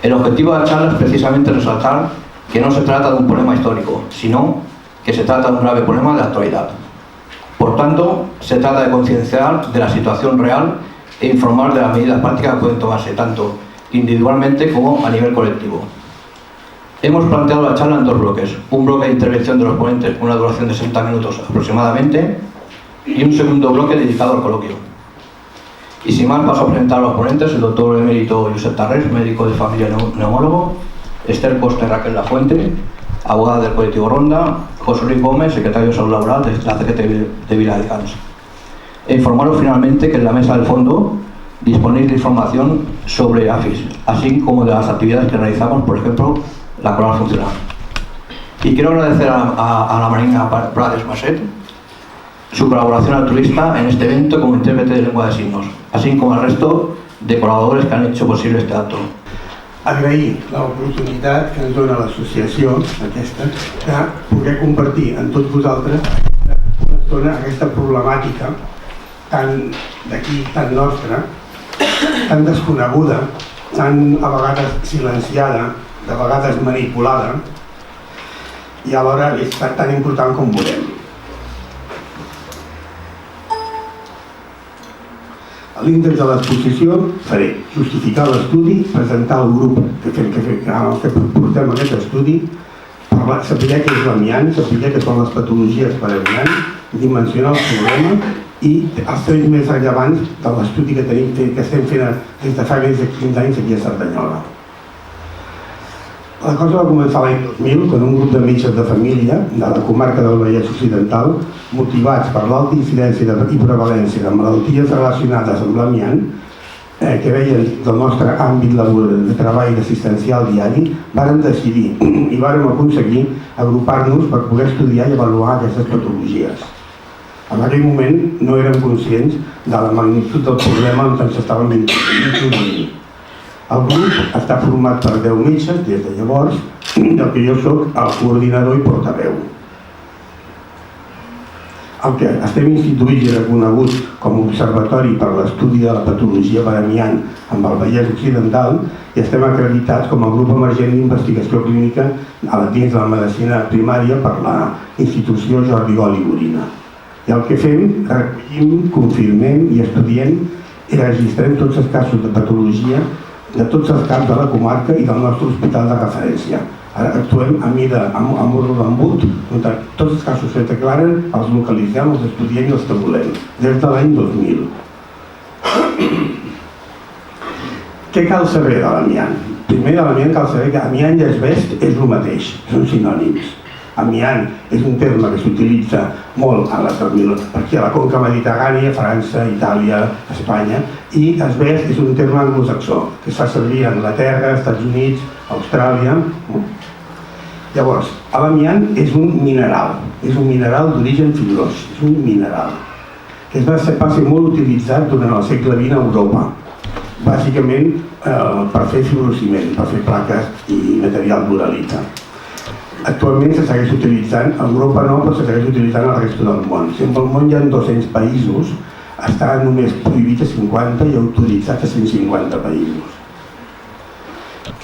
El objetivo de la charla es precisamente resaltar que no se trata de un problema histórico, sino que se trata de un grave problema de la actualidad. Por tanto, se trata de concienciar de la situación real e informar de las medidas prácticas que pueden tomarse tanto individualmente como a nivel colectivo. Hemos planteado la charla en dos bloques: un bloque de intervención de los ponentes con una duración de 60 minutos aproximadamente y un segundo bloque dedicado al coloquio. Y sin más, paso a presentar a los ponentes: el doctor emérito Josep Tarrés, médico de familia neumólogo; Esther Costa y Raquel Lafuente, abogada del colectivo Ronda; José Luis Gómez, secretario de Salud Laboral de la CGT de Viladecans. E informaros finalmente que en la mesa del fondo disponéis de información sobre AFIS, así como de las actividades que realizamos, por ejemplo, la coral funcional. Y quiero agradecer a la Marina Prades Maset su colaboración altruista en este evento como intérprete de lengua de signos, así como al resto de col·laboradors que han hecho posible este acto. Agrair l'oportunitat que ens dona l'associació aquesta de poder compartir amb tots vosaltres una estona aquesta problemàtica tan d'aquí, tan nostra, tan desconeguda, tan a vegades silenciada, de vegades manipulada, i alhora és tan important com volem. A l'índex de l'exposició faré justificar l'estudi, presentar el grup que portem aquest estudi, saber què és l'amiant, saber què són les patologies per amiant, dimensionar el problema i els trets més rellevants de l'estudi que estem fent des de fa més de 15 anys aquí a Cerdanyola. La cosa va començar l'any 2000, quan un grup de metges de família de la comarca del Vallès Occidental, motivats per l'alta incidència i prevalència de malalties relacionades amb l'amiant, que veien del nostre àmbit de treball assistencial diari, varen decidir i vàrem aconseguir agrupar-nos per poder estudiar i avaluar aquestes patologies. En aquell moment no érem conscients de la magnitud del problema on ens estàvem introduint. El grup està format per 10 metges des de llavors, del que jo soc el coordinador i portaveu. El que estem instituïts i reconeguts com a observatori per l'estudi de la patologia per amiant amb el Vallès Occidental i estem acreditats com a grup emergent d'investigació clínica dins de la medicina primària per la institució Jordi Gol i Gorina. I el que fem, recollim, confirmem i estudiem i registrem tots els casos de patologia de tots els caps de la comarca i del nostre hospital de referència. Ara actuem amb ordre d'embut, tots els casos que es declaren els localitzem, els estudiem i els tabulem, des de l'any 2000. Què cal saber de l'amiant? Primer de l'amiant cal saber que amiant i asbest és el mateix, són sinònims. Amiant és un terme que s'utilitza molt per aquí a la conca mediterrània, França, Itàlia, Espanya, i asbest és un terme anglosaxó que es fa servir a Anglaterra, Estats Units, Austràlia. Llavors, l'amiant és un mineral d'origen fibrós, és un mineral que va ser molt utilitzat durant el segle XX a Europa, bàsicament per fer fibrociment, per fer plaques i material d'uralita. Actualment se segueix utilitzant, a Europa no, però se segueix utilitzant al resta del món. Si en el món hi ha 200 països, està només prohibit a 50 i autoritzat a 150 països.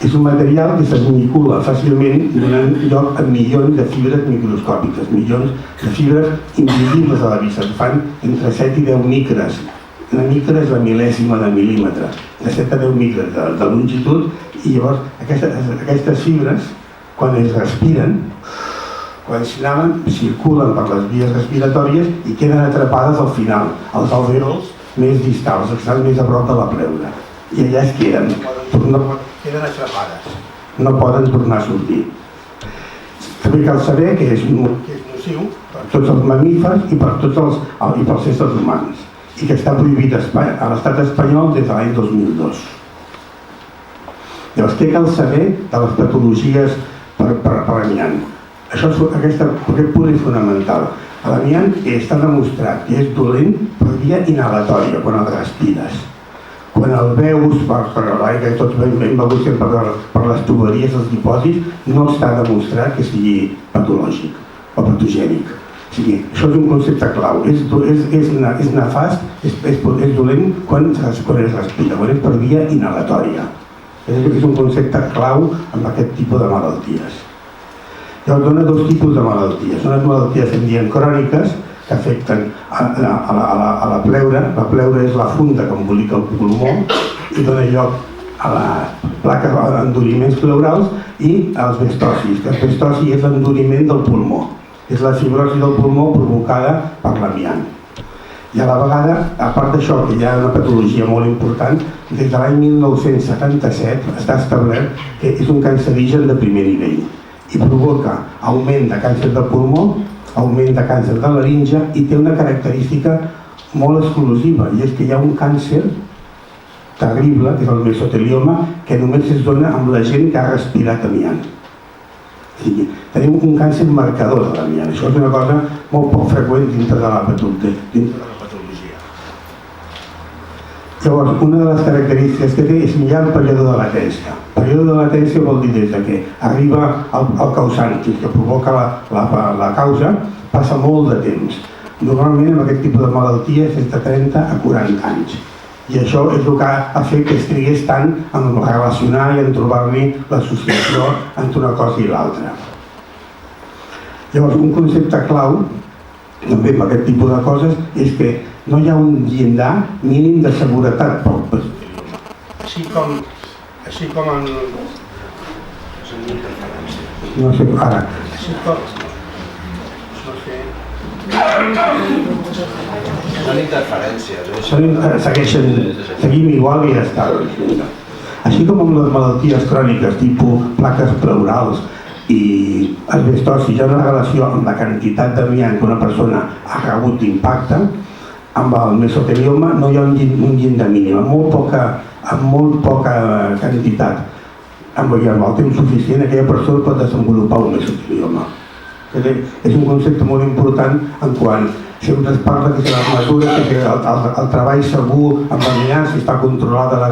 És un material que s'esminicula fàcilment donant lloc a milions de fibres microscòpiques, milions de fibres invisibles a la vista, que fan entre 7 i 10 micres. La micra és la mil·lèsima de mil·límetre, de 7 a 10 micres de longitud, i llavors aquestes fibres, quan es respiren, quan s'inaven, circulen per les vies respiratòries i queden atrapades al final, als alveols més distals, que estan més a prop de la pleura. I allà es queden atrapades, no poden tornar a sortir. També cal saber que és nociu per tots els mamífers i pels éssers humans, i que està prohibit a l'estat espanyol des de l'any 2002. Llavors, què cal saber de les patologies per amiant? Aquest punt és fonamental. L'amiant està demostrat que és dolent per via inhalatòria, quan el respires. Quan el veus per l'aire, tots ben beguts per les tuberies dels dipòsits, no està demostrat que sigui patològic o patogènic. O sigui, això és un concepte clau. És nefast, és dolent quan es respira, quan és per via inhalatòria. És un concepte clau en aquest tipus de malalties. Llavors dona dos tipus de malalties. Unes malalties en diem cròniques, que afecten a la pleura. La pleura és la funda que embolica el pulmó i dona lloc a les plaques, enduriments pleurals i als bestosis, que el bestosi és l'enduriment del pulmó. És la fibrosi del pulmó provocada per l'amiant. I a la vegada, a part d'això, que hi ha una patologia molt important, des de l'any 1977 està establert que és un cancerigen de primer nivell i provoca augment de càncer de pulmó, augment de càncer de laringe i té una característica molt exclusiva, i és que hi ha un càncer terrible, que és el mesotelioma, que només es dona amb la gent que ha respirat amiant. Tenim un càncer marcador de l'amiant. Això és una cosa molt poc freqüent dintre de la patologia. Llavors, una de les característiques que té és que hi ha un període de latència. El període de latència vol dir des que arriba el causant, que provoca la causa, passa molt de temps. Normalment en aquest tipus de malalties és de 30 a 40 anys. I això és el que ha fet que es trigués tant en relacionar i en trobar-li l'associació entre una cosa i l'altra. Llavors, un concepte clau, també amb aquest tipus de coses, és que no hi ha un llindar mínim de seguretat pel mesotelioma. Així com en... No sé, ara... Són interferències. Seguim igual i ja està. Així com amb les malalties cròniques, tipus plaques pleurals i asbestosi, hi ha una relació amb la quantitat d'amiant que una persona ha rebut d'impacte, amb el mesotelioma no hi ha un llindar mínim, amb molt poca quantitat. Amb el temps suficient aquella persona pot desenvolupar un mesotelioma. És un concepte molt important en quan sempre es parla que les mesures, que el treball segur amb l'amiant, si està controlada la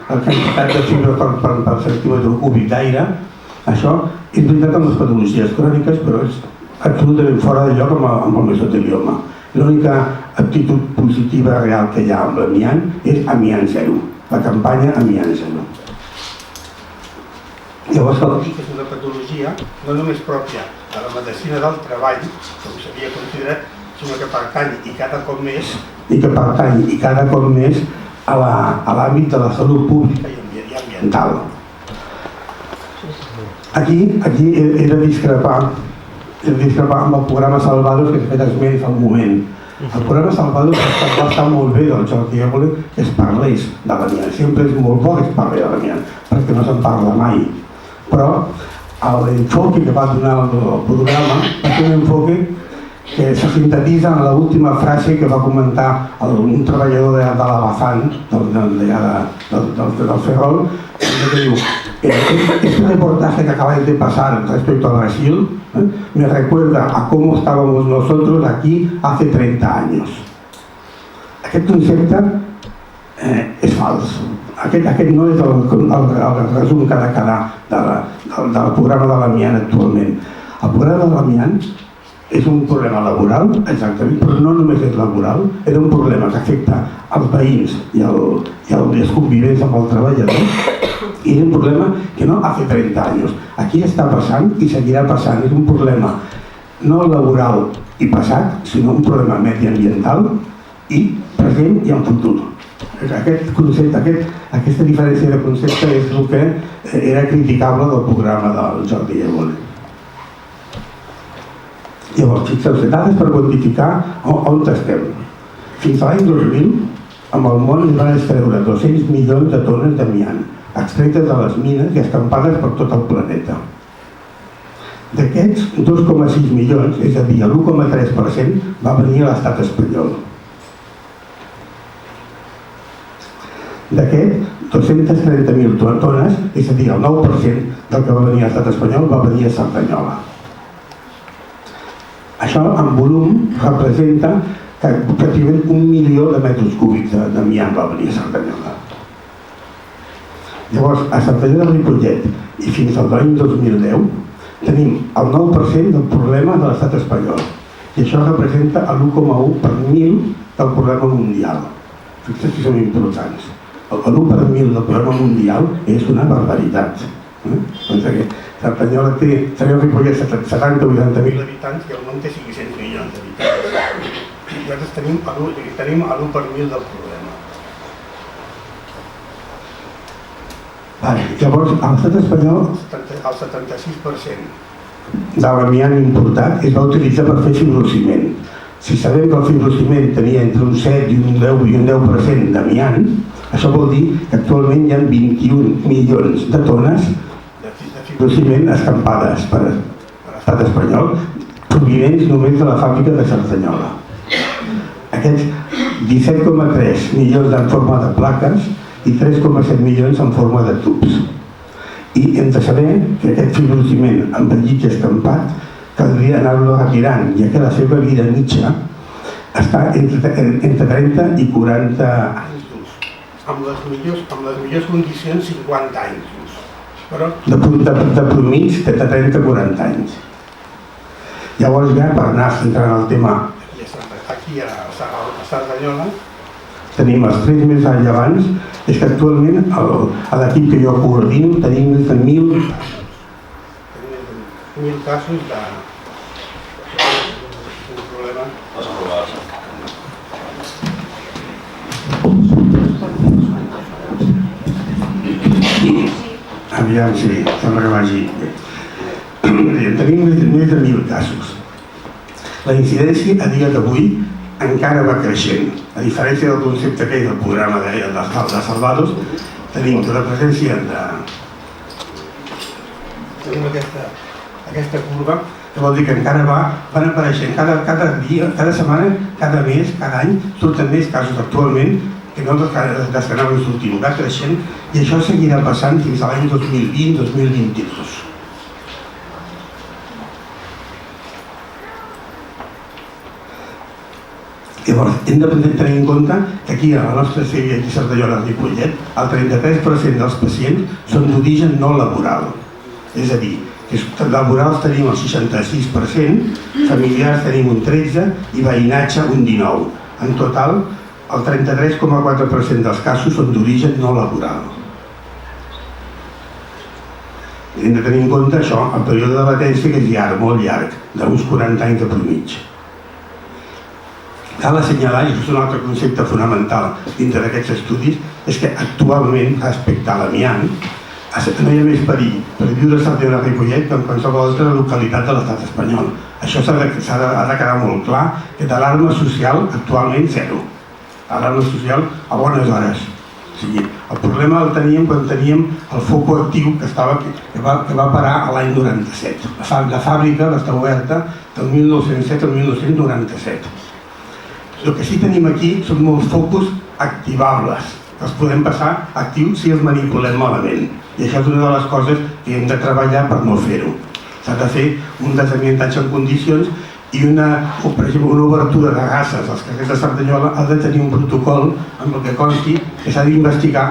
quantitat de fibra per centímetre cúbic d'aire. Això és veritat amb les patologies cròniques, però és absolutament fora de lloc amb el mesotelioma. L'única actitud positiva real que hi ha amb l'amiant és amiant zero, la campanya amiant zero. Llavors cal dir que és una patologia no només pròpia de la medicina del treball, com s'havia considerat, sinó que pertany i cada cop més a l'àmbit de la salut pública i ambiental. Aquí he de discrepar amb el programa Salvados que s'ha fet esment fa un moment. El programa Salvados va estar molt bé del Jordi Évole que es parlés de l'amiant. Sempre és molt bo que es parli de l'amiant, perquè no se'n parla mai. Però l'enfoque que va donar el programa va ser un enfoque que se sintetitza en l'última frase que va comentar un treballador de la Bazán, del Ferrol, que diu: este reportaje que acabáis de pasar respecto a Brasil me recuerda a cómo estábamos nosotros aquí hace 30 años. Aquest concepte és fals. Aquest no és el resum que ha de quedar del programa de l'amiant actualment. El programa de l'amiant és un problema laboral, exactament, però no només és laboral, és un problema que afecta els veïns i els convivents amb el treballador, i és un problema que no ha fet 30 anys. Aquí està passant i seguirà passant. És un problema no laboral i passat, sinó un problema mediambiental i present i en futur. Aquest concepte, aquesta diferència de concepte és el que era criticable del programa del Jordi Évole. Llavors, fixeu-vos, dades per quantificar on estem. Fins a l'any 2000, amb el món es van extreure 200 milions de tones d'amiant, extretes de les mines i escampades per tot el planeta. D'aquests, 2,6 milions, és a dir, el 1,3%, va venir a l'estat espanyol. D'aquest, 230.000 tones, és a dir, el 9% del que va venir a l'estat espanyol va venir a Cerdanyola. Això, en volum, representa que pràcticament 1 milió de metres cúbics d'amiant va venir a Cerdanyola. Llavors, a Cerdanyola de Ripollet i fins al l'any 2010 tenim el 9% del problema de l'estat espanyol i això representa l'1,1 per 1000 del problema mundial. Fixa't si són importants. l'1 per 1.000 del problema mundial és una barbaritat. Pensa que Cerdanyola té, Ripollet, 70-80.000 habitants i el món té 500 milions d'habitants. I nosaltres tenim l'1 per 1.000 del problema. Llavors, a l'estat espanyol, el 76% de l'amiant importat es va utilitzar per fer fibrociment. Si sabem que el fibrociment tenia entre un 7 i un 10% d'amiant, això vol dir que actualment hi ha 21 milions de tones de fibrociment escampades per l'estat espanyol, provinents només de la fàbrica de Cerdanyola. Aquests 17,3 milions en forma de plaques i 3,7 milions en forma de tubs. I hem de saber que aquest fibrociment amb llit escampat caldria anar-lo retirant, ja que la seva vida mitja està entre 30 i 40 anys d'ús. Amb les millors condicions, 50 anys d'ús. Però de promig de 30 a 40 anys. Llavors ja, per anar centrant el tema aquí a Cerdanyola, tenim els trets més rellevants, és que actualment a l'equip que jo coordino tenim més de 1.000 casos de problema. Vas a provar. Aviam, sí, sembla que vagi bé. Tenim més de 1.000 casos. La incidència a dia d'avui encara va creixent. A diferència del concepte que és el programa de Salvados, tenim la presència de... Tenim aquesta curva, que vol dir que encara van apareixent cada dia, cada setmana, cada mes, cada any, surten més casos actualment que no des que anaven sortint, va creixent, i això seguirà passant fins a l'any 2020-2022. Llavors, hem de tenir en compte que aquí a la nostra sèrie de Cerdanyola i Ripollet, el 33% dels pacients són d'origen no laboral. És a dir, que laborals tenim el 66%, familiars tenim un 13% i veïnatge un 19%. En total, el 33,4% dels casos són d'origen no laboral. Hem de tenir en compte això, el període de latència, que és llarg, molt llarg, d'uns 40 anys de promig. Cal assenyalar, i això és un altre concepte fonamental dintre d'aquests estudis, és que actualment, respecte a l'amiant, no hi ha més perill per viure a Cerdanyola i Ripollet que en qualsevol altra localitat de l'estat espanyol. Això ha de quedar molt clar, que de l'alarma social actualment zero. Alarma social a bones hores. O sigui, el problema el teníem quan teníem el foco actiu que va parar a l'any 97. La fàbrica va estar oberta del 1907 al 1997. El que sí tenim aquí són molts focus activables, que els podem passar actius si els manipulem malament. I això és una de les coses que hem de treballar per no fer-ho. S'ha de fer un desamiantatge en condicions i per exemple, una obertura de gasses als carrers de Cerdanyola ha de tenir un protocol amb el que consti que s'ha d'investigar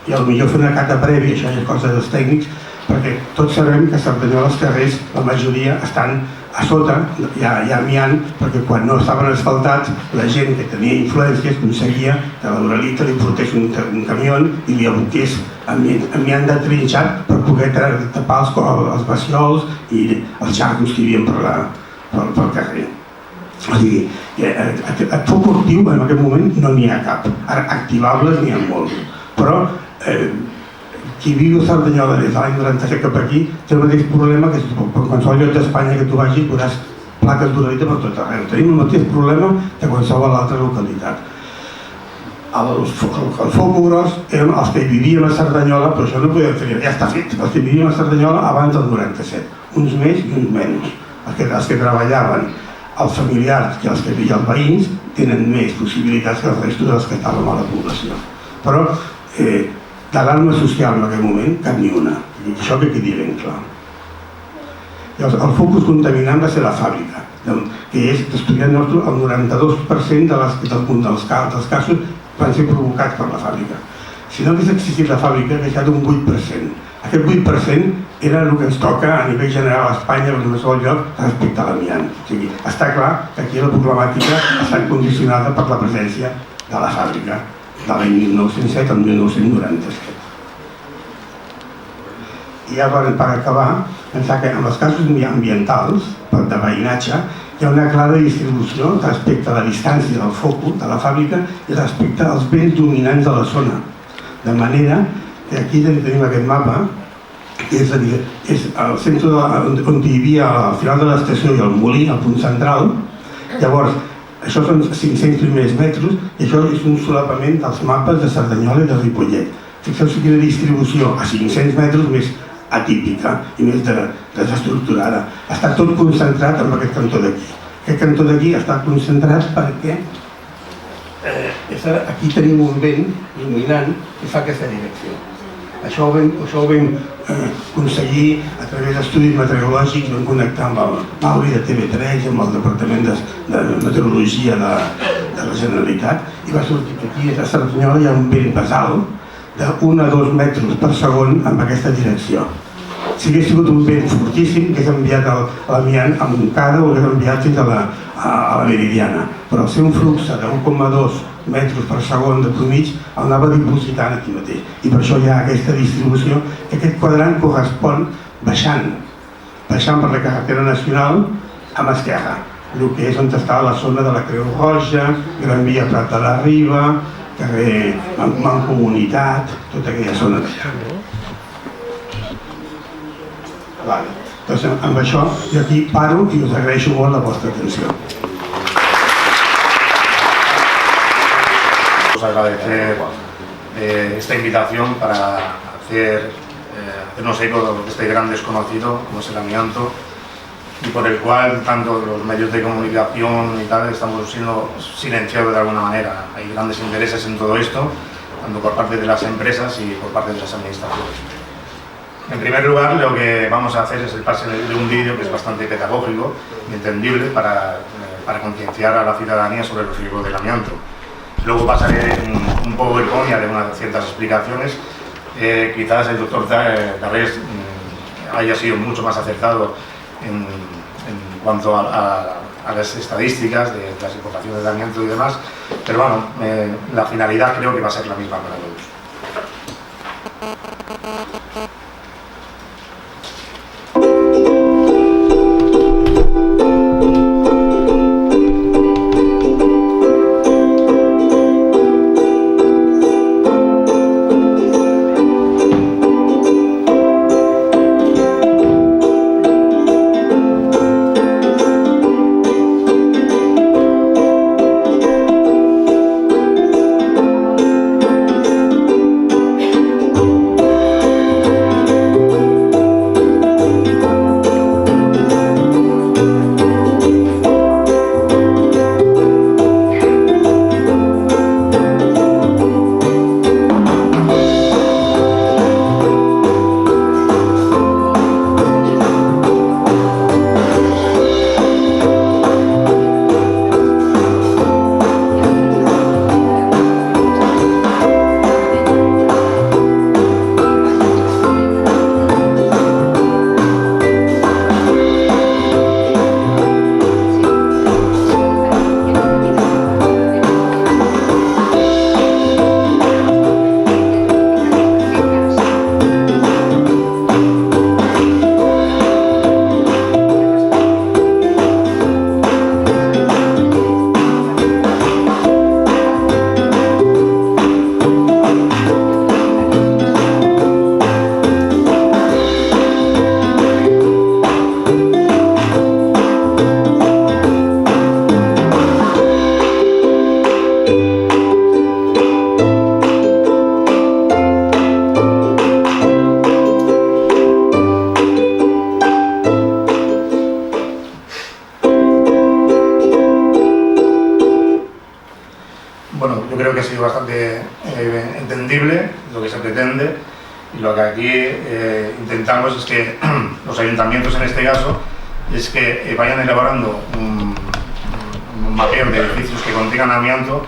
i potser fer una cata prèvia, això és cosa dels tècnics, perquè tots sabem que a Cerdanyola els carrers, la majoria, estan a sota, hi ha amiant, perquè quan no estaven asfaltats, la gent que tenia influències aconseguia que l'Uralita li portés un camió i li aboqués amiant de trinxat per poder tapar els bassiols i els xarcos que hi havia pel carrer. O sigui, a foc actiu en aquest moment no n'hi ha cap. Ara, activables n'hi ha molts. Però qui viu a Cerdanyola des de l'any 97 cap aquí té el mateix problema que per qualsevol lloc d'Espanya que tu vagis veuràs plaques d'Uralita per tot arreu. Tenim el mateix problema que qualsevol altra localitat. El foc gros eren els que vivíem a Cerdanyola, però això no podem fer, ja està fet. Els que vivíem a Cerdanyola abans del 97, uns més i uns menys. Els que treballaven, els familiars i els veïns tenen més possibilitats que els restos dels que estàvem a la població. Però d'alarma social en aquell moment, cap ni una. I això que quedi ben clar. El focus contaminant va ser la fàbrica, que és, d'estudiant nostre, el 92% dels casos van ser provocats per la fàbrica. Si no hagués existit la fàbrica, hauria estat un 8%. Aquest 8% era el que ens toca a nivell general a Espanya o en qualsevol lloc respecte a l'amiant. O sigui, està clar que aquí la problemàtica està condicionada per la presència de la fàbrica. de l'any 1907 al 1997. I ja per acabar, pensar que en els casos ambientals, de veïnatge, hi ha una clara distribució respecte a la distància del focus de la fàbrica i respecte als béns dominants de la zona. De manera que aquí tenim aquest mapa, que és el centre on hi havia al final de l'estació i el molí, el punt central. Llavors, això són 500 primers metres i això és un solapament dels mapes de Cerdanyola i de Ripollet. Fixeu-vos quina distribució a 500 metres més atípica i més desestructurada. Està tot concentrat en aquest cantó d'aquí. Aquest cantó d'aquí està concentrat perquè aquí tenim un vent dominant que fa aquesta direcció. Això ho vam aconseguir a través d'estudis meteorològics, vam connectar amb el Mauri de TV3 i amb el Departament de Meteorologia de la Generalitat i va sortir que aquí a Cerdanyola hi ha un vent basal de 1 a 2 metres per segon en aquesta direcció. Si hagués sigut un vent fortíssim, hagués enviat l'amiant a Montcada o hagués enviat fins a la Meridiana. Però al ser un flux de 1,2 metres per segon de promig, el anava dipositant aquí mateix. I per això hi ha aquesta distribució, que aquest quadrant correspon baixant per la carretera nacional a mà esquerra, el que és on està la zona de la Creu Roja, Gran Via Prat de la Riba, carrer Mancomunitat, tota aquella zona d'allà. Doncs amb això jo aquí paro i us agraeixo molt la vostra atenció. Os agradecer esta invitación para hacernos eco de este gran desconocido como es el amianto y por el cual tanto los medios de comunicación y tal estamos siendo silenciados de alguna manera. Hay grandes intereses en todo esto, tanto por parte de las empresas y por parte de las administraciones. En primer lugar, lo que vamos a hacer es el pase de un vídeo que es bastante pedagógico y entendible para concienciar a la ciudadanía sobre los riesgos del amianto. Luego pasaré un PowerPoint y haré ciertas explicaciones. Quizás el doctor Tarrés haya sido mucho más acertado en cuanto a las estadísticas de las importaciones de amianto y demás, pero bueno, la finalidad creo que va a ser la misma para todos. Bastante entendible lo que se pretende y lo que aquí intentamos es que los ayuntamientos en este caso es que vayan elaborando un mapeo de edificios que contengan amianto,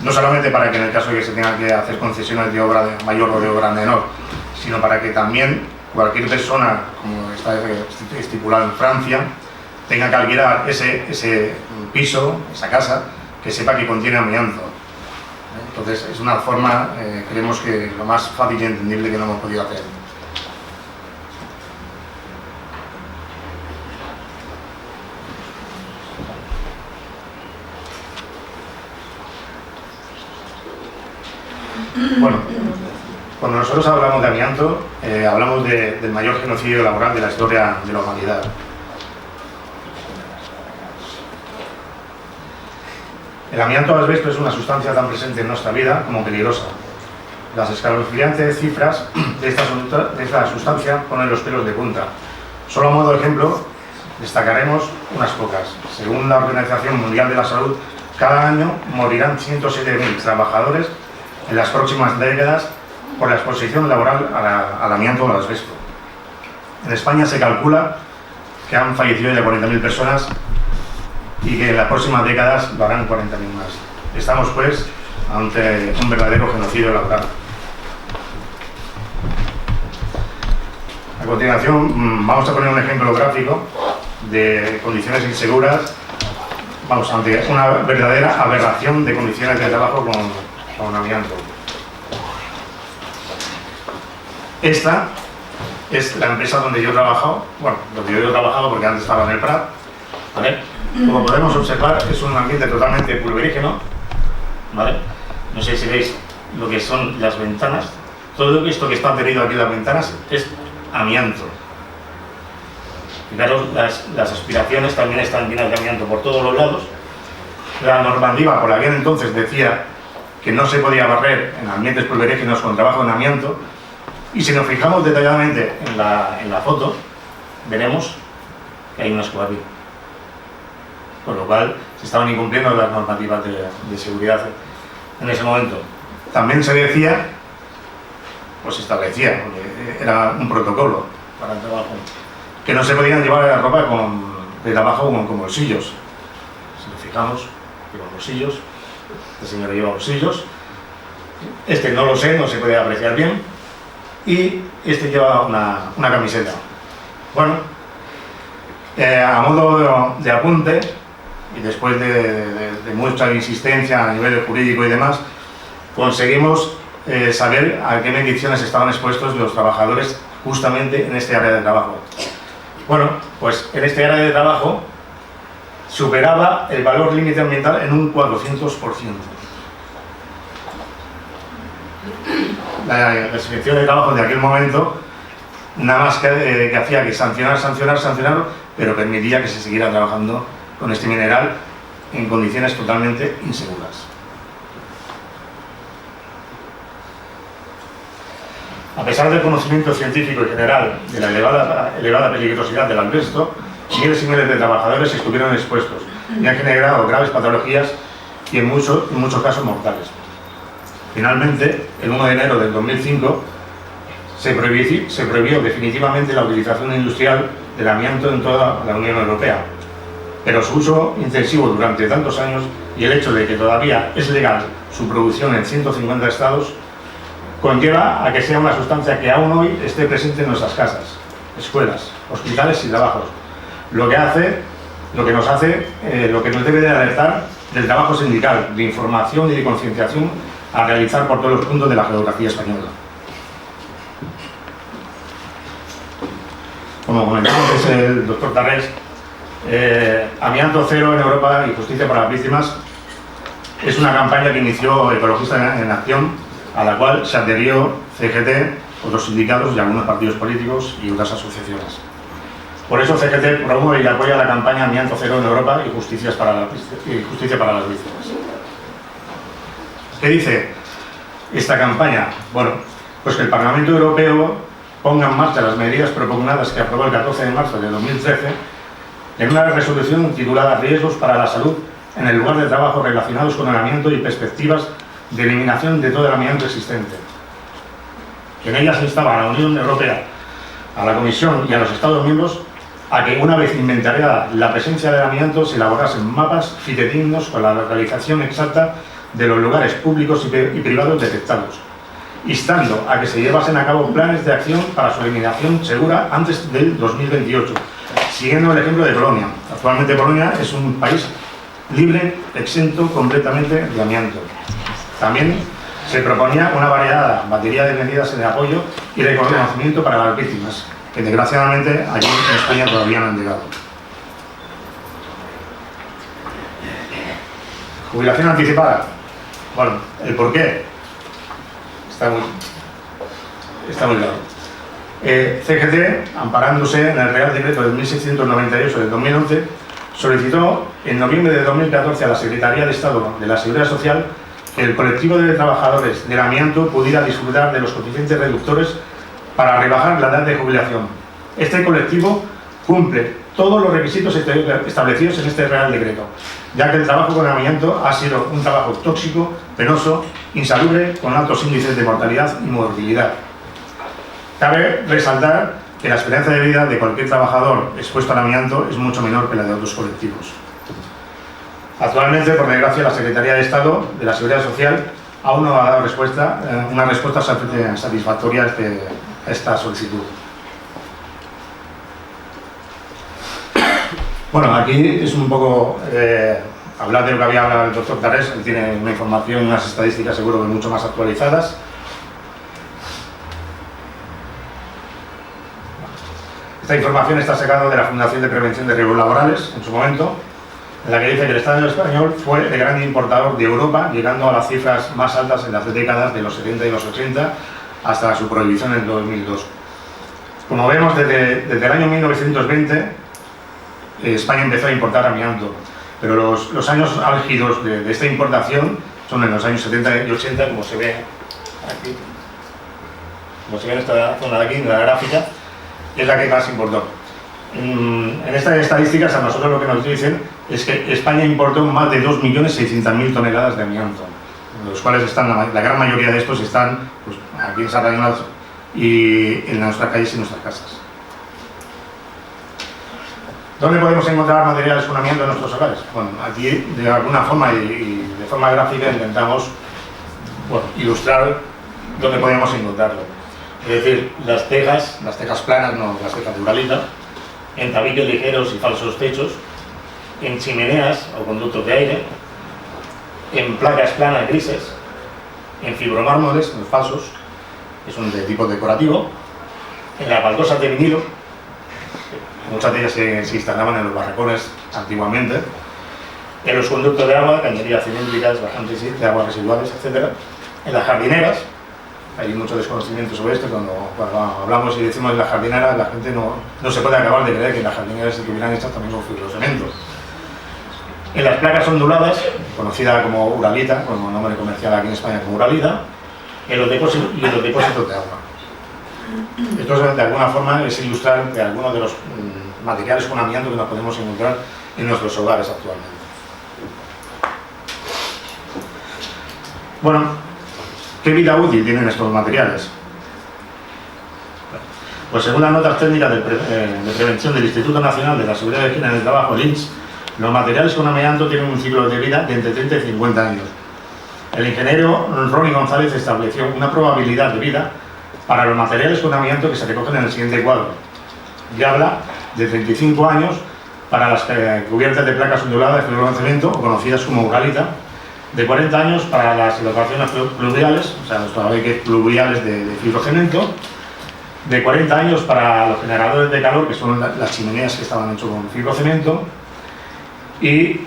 no solamente para que en el caso de que se tenga que hacer concesiones de obra mayor o de obra menor, sino para que también cualquier persona, como está estipulado en Francia, tenga que alquilar ese piso, esa casa, que sepa que contiene amianto. Entonces es una forma, creemos que lo más fácil y entendible que no hemos podido hacer. Bueno, cuando nosotros hablamos de amianto, hablamos del mayor genocidio laboral de la historia de la humanidad. El amianto asbesto es una sustancia tan presente en nuestra vida como peligrosa. Las escalofriantes cifras de esta sustancia ponen los pelos de punta. Solo a modo de ejemplo, destacaremos unas pocas. Según la Organización Mundial de la Salud, cada año morirán 107.000 trabajadores en las próximas décadas por la exposición laboral al amianto o al asbesto. En España se calcula que han fallecido ya 40.000 personas y que en las próximas décadas lo harán 40.000 más. Estamos, pues, ante un verdadero genocidio laboral. A continuación, vamos a poner un ejemplo gráfico de condiciones inseguras, vamos, ante una verdadera aberración de condiciones de trabajo con amianto. Esta es la empresa donde yo he trabajado, bueno, donde yo he trabajado porque antes estaba en el Prat, ¿vale? Como podemos observar, es un ambiente totalmente pulverígeno, ¿vale? No sé si veis lo que son las ventanas. Todo esto que está adherido aquí en las ventanas es amianto. Fijaros, las aspiraciones también están llenas de amianto por todos los lados. La normativa por aquel entonces decía que no se podía barrer en ambientes pulverígenos con trabajo en amianto, y si nos fijamos detalladamente en la foto, veremos que hay una escoba aquí. Con lo cual se estaban incumpliendo las normativas de seguridad en ese momento. También se decía, pues se establecía, porque era un protocolo para el trabajo, que no se podían llevar la ropa de trabajo con bolsillos. Si nos fijamos, lleva bolsillos, este señor lleva bolsillos, este no lo sé, no se puede apreciar bien, y este lleva una camiseta. Bueno, a modo de apunte, y después de mucha insistencia a nivel jurídico y demás, conseguimos saber a qué mediciones estaban expuestos los trabajadores justamente en este área de trabajo. Bueno, pues en este área de trabajo superaba el valor límite ambiental en un 400%. La inspección de trabajo de aquel momento nada más que hacía que sancionar, pero permitía que se siguiera trabajando con este mineral en condiciones totalmente inseguras. A pesar del conocimiento científico y general de la elevada peligrosidad del asbesto, miles y miles de trabajadores estuvieron expuestos y han generado graves patologías y en muchos casos mortales. Finalmente, el 1 de enero del 2005, se prohibió definitivamente la utilización industrial del amianto en toda la Unión Europea. Pero su uso intensivo durante tantos años y el hecho de que todavía es legal su producción en 150 estados conlleva a que sea una sustancia que aún hoy esté presente en nuestras casas, escuelas, hospitales y trabajos, lo que nos debe de alertar del trabajo sindical, de información y de concienciación a realizar por todos los puntos de la geografía española. Como comentamos, es el doctor Tarrés. Amianto Cero en Europa y Justicia para las Víctimas es una campaña que inició Ecologistas en Acción, a la cual se adherió CGT, otros sindicatos y algunos partidos políticos y otras asociaciones. Por eso CGT promueve y apoya la campaña Amianto Cero en Europa y Justicia para las Víctimas. ¿Qué dice esta campaña? Bueno, pues que el Parlamento Europeo ponga en marcha las medidas propugnadas que aprobó el 14 de marzo de 2013 en una resolución titulada Riesgos para la salud en el lugar de trabajo relacionados con el amianto y perspectivas de eliminación de todo el amianto existente. En ella se instaba a la Unión Europea, a la Comisión y a los Estados miembros a que, una vez inventariada la presencia del amianto, se elaborasen mapas fidedignos con la localización exacta de los lugares públicos y privados detectados, instando a que se llevasen a cabo planes de acción para su eliminación segura antes del 2028, siguiendo el ejemplo de Polonia. Actualmente Polonia es un país libre, exento completamente de amianto. También se proponía una variada batería de medidas de apoyo y reconocimiento para las víctimas, que desgraciadamente allí en España todavía no han llegado. Jubilación anticipada. Bueno, el porqué está muy claro. CGT, amparándose en el Real Decreto de 1698 del 2011, solicitó en noviembre de 2014 a la Secretaría de Estado de la Seguridad Social que el colectivo de trabajadores del amianto pudiera disfrutar de los coeficientes reductores para rebajar la edad de jubilación. Este colectivo cumple todos los requisitos establecidos en este Real Decreto, ya que el trabajo con amianto ha sido un trabajo tóxico, penoso, insalubre, con altos índices de mortalidad y morbilidad. Cabe resaltar que la esperanza de vida de cualquier trabajador expuesto al amianto es mucho menor que la de otros colectivos. Actualmente, por desgracia, la Secretaría de Estado de la Seguridad Social aún no ha dado una respuesta satisfactoria a esta solicitud. Bueno, aquí es un poco hablar de lo que había hablado el doctor Tarrés. Él tiene una información y unas estadísticas seguro que mucho más actualizadas. Esta información está sacada de la Fundación de Prevención de Riesgos Laborales, en su momento, en la que dice que el Estado español fue el gran importador de Europa, llegando a las cifras más altas en las décadas de los 70 y los 80, hasta su prohibición en 2002. Como vemos, desde el año 1920, España empezó a importar amianto, pero los años álgidos de esta importación son en los años 70 y 80, como se ve aquí, en esta zona de aquí, en la gráfica, es la que más importó. En estas estadísticas a nosotros lo que nos dicen es que España importó más de 2.600.000 toneladas de amianto, los cuales están, la gran mayoría de estos están pues, aquí en Sarrañolas y en nuestras calles y nuestras casas. ¿Dónde podemos encontrar materiales con amianto en nuestros hogares? Bueno, aquí de alguna forma y de forma gráfica intentamos ilustrar dónde podemos encontrarlo. Es decir, las tejas planas, no las tejas de Uralita, en tabiques ligeros y falsos techos, en chimeneas o conductos de aire, en placas planas grises, en fibromármoles, los falsos, que son de tipo decorativo, en las baldosas de vinilo, muchas de ellas se instalaban en los barracones antiguamente, en los conductos de agua, cañerías cilíndricas, bajantes de aguas residuales, etc. En las jardineras, hay mucho desconocimiento sobre esto, cuando hablamos y decimos las jardineras, la gente no se puede acabar de creer que las jardineras estuvieran hechas también con fibrocemento. En las placas onduladas, conocida como Uralita, como nombre comercial aquí en España como Uralita, en los depósitos de agua. Esto de alguna forma es ilustrar de algunos de los materiales con amianto que nos podemos encontrar en nuestros hogares actualmente. Bueno, ¿qué vida útil tienen estos materiales? Pues según las notas técnicas de prevención del Instituto Nacional de la Seguridad y Higiene del Trabajo, el INS, los materiales con amianto tienen un ciclo de vida de entre 30 y 50 años. El ingeniero Ronnie González estableció una probabilidad de vida para los materiales con amianto que se recogen en el siguiente cuadro. Y habla de 35 años para las cubiertas de placas onduladas de fibrocemento, o conocidas como Uralita, de 40 años para las evacuaciones pluviales, o sea, los tabiques pluviales de fibrocemento, de 40 años para los generadores de calor, que son las chimeneas que estaban hechas con fibrocemento, y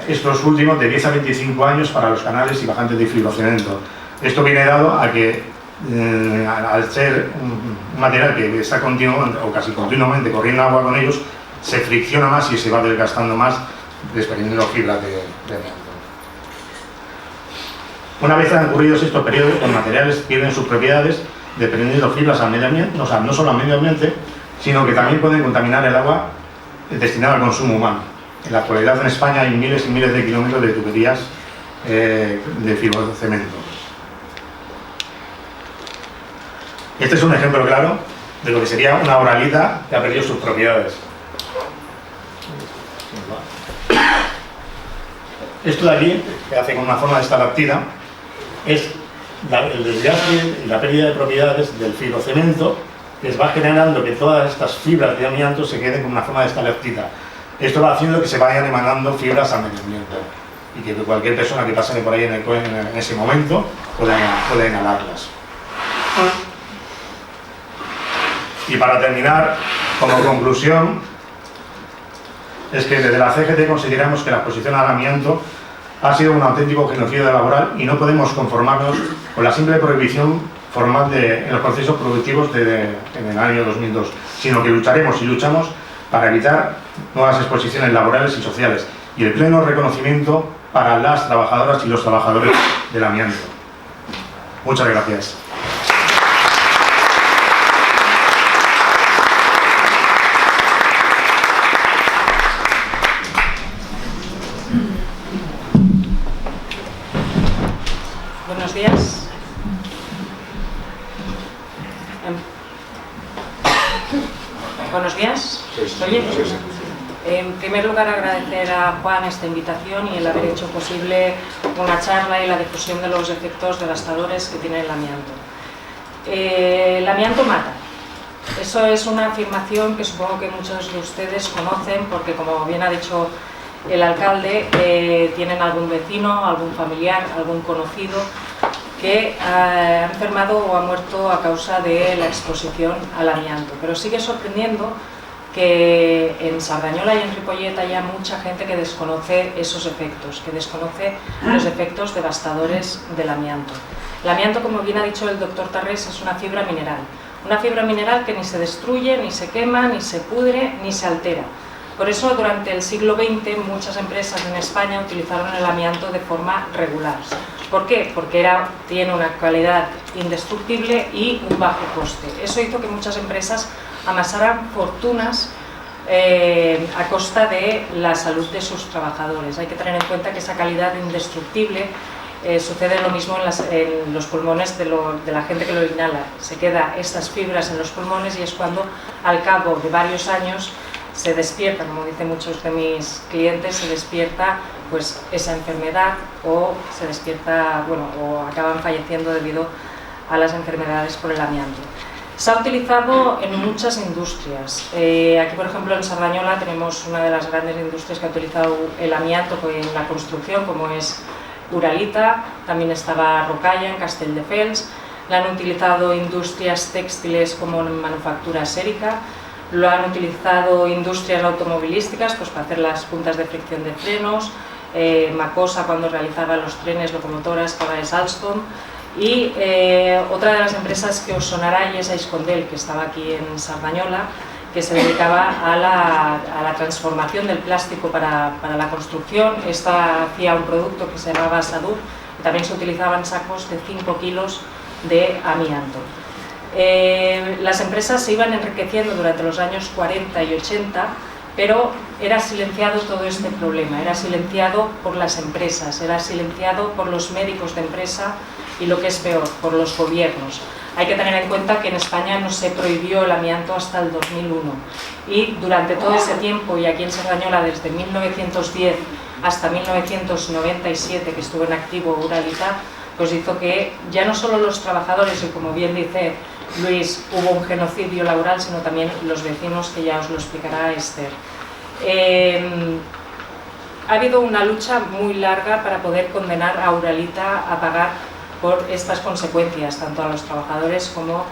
estos últimos de 10 a 25 años para los canales y bajantes de fibrocemento. Esto viene dado a que al ser un material que está continuamente o casi continuamente corriendo agua con ellos, se fricciona más y se va desgastando más, desprendiendo fibras de amianto. Una vez transcurridos estos periodos, los materiales pierden sus propiedades, desprendiendo fibras al medio ambiente, o sea, no solo al medio ambiente, sino que también pueden contaminar el agua destinada al consumo humano. En la actualidad en España hay miles y miles de kilómetros de tuberías de fibrocemento. Este es un ejemplo claro de lo que sería una Uralita que ha perdido sus propiedades. Esto de aquí, que hace con una forma de estalactita, es el desgaste y la pérdida de propiedades del fibrocemento, que va generando que todas estas fibras de amianto se queden con una forma de estalactita. Esto va haciendo que se vayan emanando fibras al medio ambiente. y que cualquier persona que pase por ahí en ese momento pueda inhalarlas. Y para terminar, como conclusión, es que desde la CGT consideramos que la exposición al amianto ha sido un auténtico genocidio laboral y no podemos conformarnos con la simple prohibición formal en los procesos productivos en el año 2002, sino que lucharemos y luchamos para evitar nuevas exposiciones laborales y sociales y el pleno reconocimiento para las trabajadoras y los trabajadores del amianto. Muchas gracias. Buenos días. Buenos días. ¿Oye? En primer lugar, agradecer a Juan esta invitación y el haber hecho posible una charla y la difusión de los efectos devastadores que tiene el amianto. El amianto mata. Eso es una afirmación que supongo que muchos de ustedes conocen porque, como bien ha dicho el alcalde, tienen algún vecino, algún familiar, algún conocido que ha enfermado o ha muerto a causa de la exposición al amianto. Pero sigue sorprendiendo que en Sardañola y en Ripollet haya mucha gente que desconoce esos efectos, que desconoce los efectos devastadores del amianto. El amianto, como bien ha dicho el doctor Tarrés, es una fibra mineral que ni se destruye, ni se quema, ni se pudre, ni se altera. Por eso, durante el siglo XX, muchas empresas en España utilizaron el amianto de forma regular. ¿Por qué? Porque tiene una calidad indestructible y un bajo coste. Eso hizo que muchas empresas amasaran fortunas a costa de la salud de sus trabajadores. Hay que tener en cuenta que esa calidad indestructible sucede lo mismo en los pulmones de la gente que lo inhala. Se quedan estas fibras en los pulmones y es cuando, al cabo de varios años, se despierta, como dicen muchos de mis clientes, se despierta pues esa enfermedad o se despierta, bueno, o acaban falleciendo debido a las enfermedades por el amianto. Se ha utilizado en muchas industrias. Aquí, por ejemplo, en Sardañola tenemos una de las grandes industrias que ha utilizado el amianto en la construcción, como es Uralita, también estaba Rocalla en Castelldefels, la han utilizado industrias textiles como en manufactura sérica, lo han utilizado industrias automovilísticas pues para hacer las puntas de fricción de frenos, Macosa cuando realizaba los trenes, locomotoras, Caballes Alstom, y otra de las empresas que os sonará y es Aiscondel, que estaba aquí en Sardañola, que se dedicaba a la transformación del plástico para la construcción. Esta hacía un producto que se llamaba Sadur, y también se utilizaban sacos de 5 kilos de amianto. Las empresas se iban enriqueciendo durante los años 40 y 80, pero era silenciado todo este problema, era silenciado por las empresas, era silenciado por los médicos de empresa y, lo que es peor, por los gobiernos. Hay que tener en cuenta que en España no se prohibió el amianto hasta el 2001 y durante todo ese tiempo, y aquí en Sardañola desde 1910 hasta 1997 que estuvo en activo Uralita, pues hizo que ya no solo los trabajadores, y como bien dice Luis, hubo un genocidio laboral, sino también los vecinos, que ya os lo explicará Esther. Ha habido una lucha muy larga para poder condenar a Uralita a pagar por estas consecuencias, tanto a los trabajadores como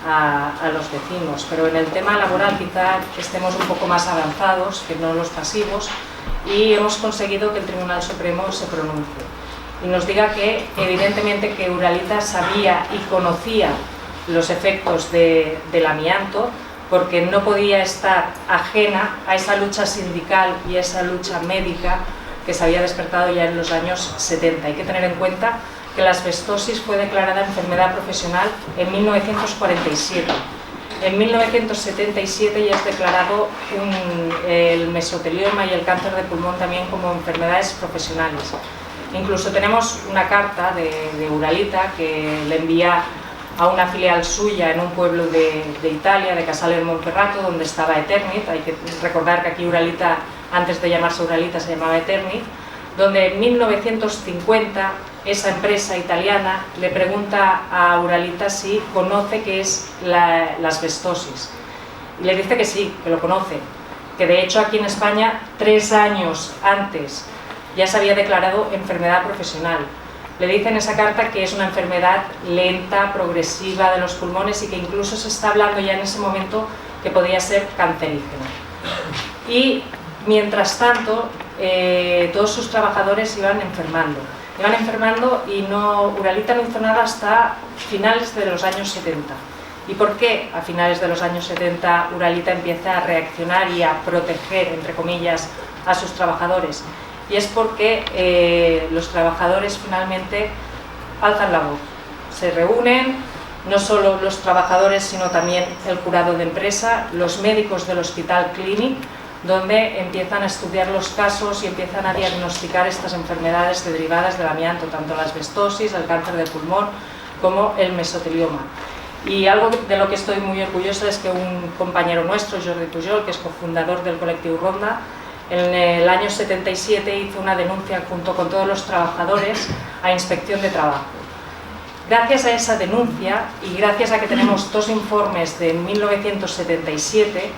a los vecinos. Pero en el tema laboral quizá estemos un poco más avanzados que no los pasivos y hemos conseguido que el Tribunal Supremo se pronuncie y nos diga que evidentemente que Uralita sabía y conocía los efectos del amianto, porque no podía estar ajena a esa lucha sindical y a esa lucha médica que se había despertado ya en los años 70. Hay que tener en cuenta que la asbestosis fue declarada enfermedad profesional en 1947. En 1977 ya es declarado el mesotelioma y el cáncer de pulmón también como enfermedades profesionales. Incluso tenemos una carta de Uralita que le envía a una filial suya en un pueblo de Italia, de Casale del Monferrato, donde estaba Eternit. Hay que recordar que aquí Uralita, antes de llamarse Uralita, se llamaba Eternit, donde en 1950 esa empresa italiana le pregunta a Uralita si conoce qué es la asbestosis. Y le dice que sí, que lo conoce, que de hecho aquí en España 3 años antes ya se había declarado enfermedad profesional. Le dice en esa carta que es una enfermedad lenta, progresiva de los pulmones y que incluso se está hablando ya en ese momento que podía ser cancerígena. Y mientras tanto, todos sus trabajadores iban enfermando y Uralita no hizo nada hasta finales de los años 70. ¿Y por qué a finales de los años 70 Uralita empieza a reaccionar y a proteger, entre comillas, a sus trabajadores? Y es porque los trabajadores finalmente alzan la voz, se reúnen, no solo los trabajadores sino también el jurado de empresa, los médicos del Hospital Clínic, donde empiezan a estudiar los casos y empiezan a diagnosticar estas enfermedades derivadas del amianto, tanto la asbestosis, el cáncer de pulmón como el mesotelioma. Y algo de lo que estoy muy orgullosa es que un compañero nuestro, Jordi Pujol, que es cofundador del colectivo Ronda, en el año 77 hizo una denuncia junto con todos los trabajadores a Inspección de Trabajo. Gracias a esa denuncia y gracias a que tenemos dos informes de 1977,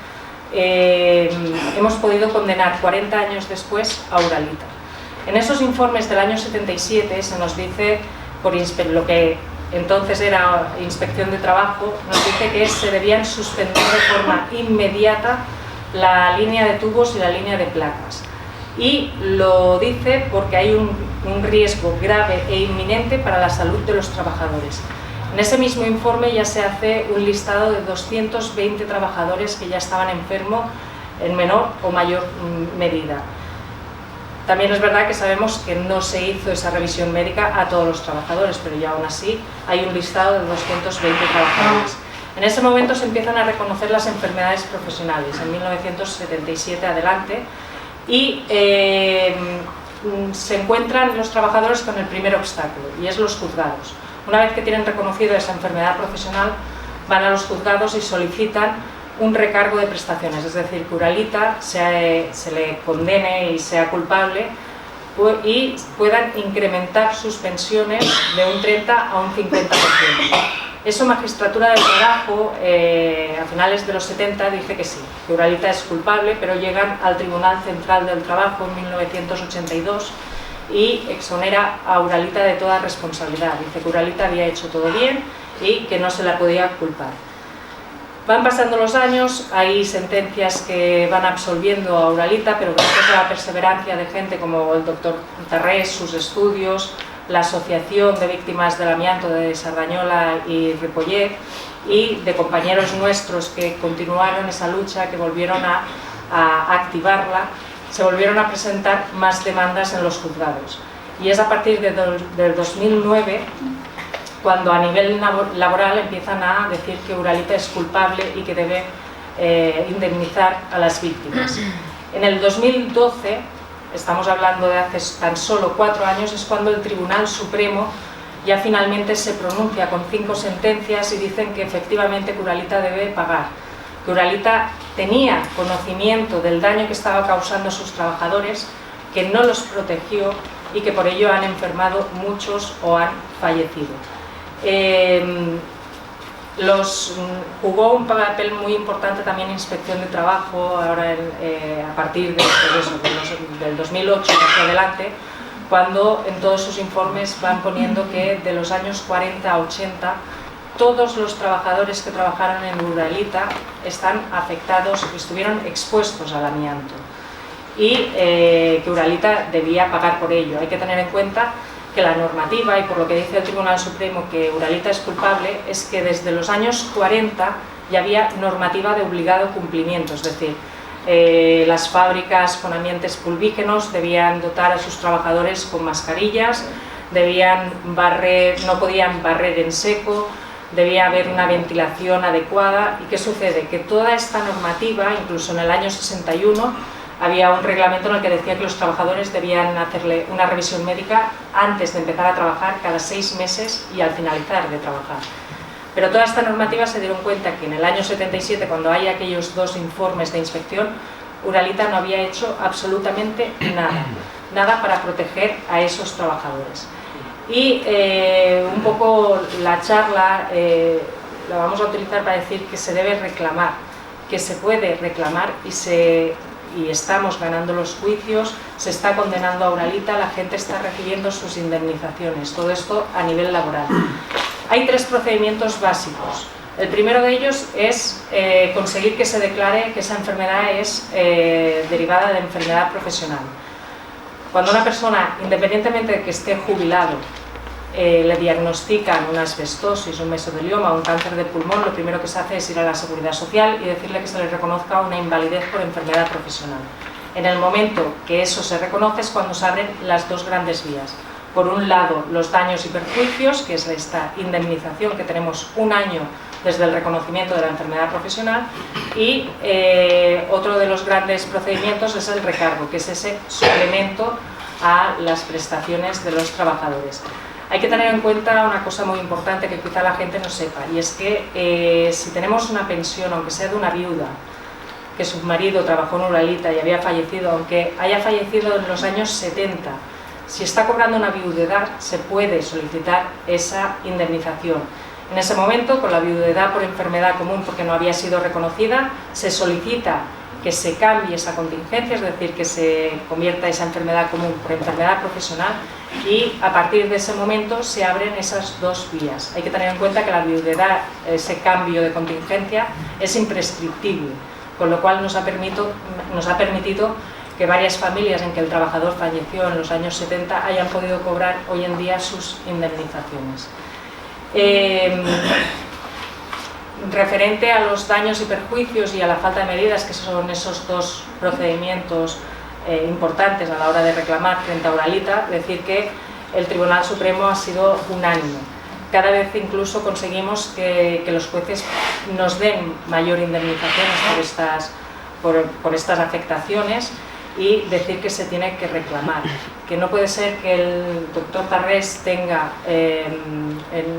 hemos podido condenar 40 años después a Uralita. En esos informes del año 77 se nos dice, por lo que entonces era Inspección de Trabajo, nos dice que se debían suspender de forma inmediata la línea de tubos y la línea de placas. Y lo dice porque hay un riesgo grave e inminente para la salud de los trabajadores. En ese mismo informe ya se hace un listado de 220 trabajadores que ya estaban enfermos en menor o mayor medida. También es verdad que sabemos que no se hizo esa revisión médica a todos los trabajadores, pero ya aún así hay un listado de 220 trabajadores. En ese momento se empiezan a reconocer las enfermedades profesionales, en 1977 adelante, y se encuentran los trabajadores con el primer obstáculo, y es los juzgados. Una vez que tienen reconocido esa enfermedad profesional, van a los juzgados y solicitan un recargo de prestaciones, es decir, que Uralita se le condene y sea culpable y puedan incrementar sus pensiones de un 30 a un 50%. Eso Magistratura del Trabajo, a finales de los 70, dice que sí, que Uralita es culpable, pero llegan al Tribunal Central del Trabajo en 1982 y exonera a Uralita de toda responsabilidad. Dice que Uralita había hecho todo bien y que no se la podía culpar. Van pasando los años, hay sentencias que van absolviendo a Uralita, pero gracias a la perseverancia de gente como el doctor Tarrés, sus estudios, la Asociación de Víctimas del Amianto de Sardañola y Ripollet y de compañeros nuestros que continuaron esa lucha, que volvieron a activarla, se volvieron a presentar más demandas en los juzgados. Y es a partir del 2009 cuando a nivel laboral empiezan a decir que Uralita es culpable y que debe indemnizar a las víctimas. En el 2012, estamos hablando de hace tan solo 4 años, es cuando el Tribunal Supremo ya finalmente se pronuncia con 5 sentencias y dicen que efectivamente Uralita debe pagar. Que Uralita tenía conocimiento del daño que estaba causando a sus trabajadores, que no los protegió y que por ello han enfermado muchos o han fallecido. Jugó un papel muy importante también Inspección de Trabajo ahora a partir del 2008 hacia adelante, cuando en todos sus informes van poniendo que de los años 40 a 80 todos los trabajadores que trabajaron en Uralita están afectados, estuvieron expuestos al amianto y que Uralita debía pagar por ello. Hay que tener en cuenta que la normativa, y por lo que dice el Tribunal Supremo que Uralita es culpable, es que desde los años 40 ya había normativa de obligado cumplimiento, es decir, las fábricas con ambientes pulvígenos debían dotar a sus trabajadores con mascarillas, no podían barrer en seco, debía haber una ventilación adecuada. ¿Y qué sucede? Que toda esta normativa, incluso en el año 61, había un reglamento en el que decía que los trabajadores debían hacerle una revisión médica antes de empezar a trabajar cada 6 meses y al finalizar de trabajar. Pero toda esta normativa se dieron cuenta que en el año 77, cuando hay aquellos 2 informes de inspección, Uralita no había hecho absolutamente nada para proteger a esos trabajadores. Y un poco la charla la vamos a utilizar para decir que se debe reclamar, que se puede reclamar y y estamos ganando los juicios, se está condenando a Uralita, la gente está recibiendo sus indemnizaciones, todo esto a nivel laboral. Hay 3 procedimientos básicos. El primero de ellos es conseguir que se declare que esa enfermedad es derivada de enfermedad profesional. Cuando una persona, independientemente de que esté jubilado, le diagnostican una asbestosis, un mesotelioma o un cáncer de pulmón, lo primero que se hace es ir a la Seguridad Social y decirle que se le reconozca una invalidez por enfermedad profesional. En el momento que eso se reconoce es cuando se abren las 2 grandes vías. Por un lado, los daños y perjuicios, que es esta indemnización que tenemos un año desde el reconocimiento de la enfermedad profesional, y otro de los grandes procedimientos es el recargo, que es ese suplemento a las prestaciones de los trabajadores. Hay que tener en cuenta una cosa muy importante que quizá la gente no sepa, y es que si tenemos una pensión, aunque sea de una viuda, que su marido trabajó en Uralita y había fallecido, aunque haya fallecido en los años 70, si está cobrando una viudedad, se puede solicitar esa indemnización. En ese momento, con la viudedad por enfermedad común, porque no había sido reconocida, se solicita que se cambie esa contingencia, es decir, que se convierta esa enfermedad común por enfermedad profesional, y a partir de ese momento se abren esas 2 vías. Hay que tener en cuenta que la viudedad, ese cambio de contingencia, es imprescriptible, con lo cual nos ha permitido que varias familias en que el trabajador falleció en los años 70 hayan podido cobrar hoy en día sus indemnizaciones. Referente a los daños y perjuicios y a la falta de medidas, que son esos 2 procedimientos importantes a la hora de reclamar frente a Uralita, decir que el Tribunal Supremo ha sido unánime. Cada vez incluso conseguimos que los jueces nos den mayor indemnización por estas afectaciones, y decir que se tiene que reclamar, que no puede ser que el doctor Tarrés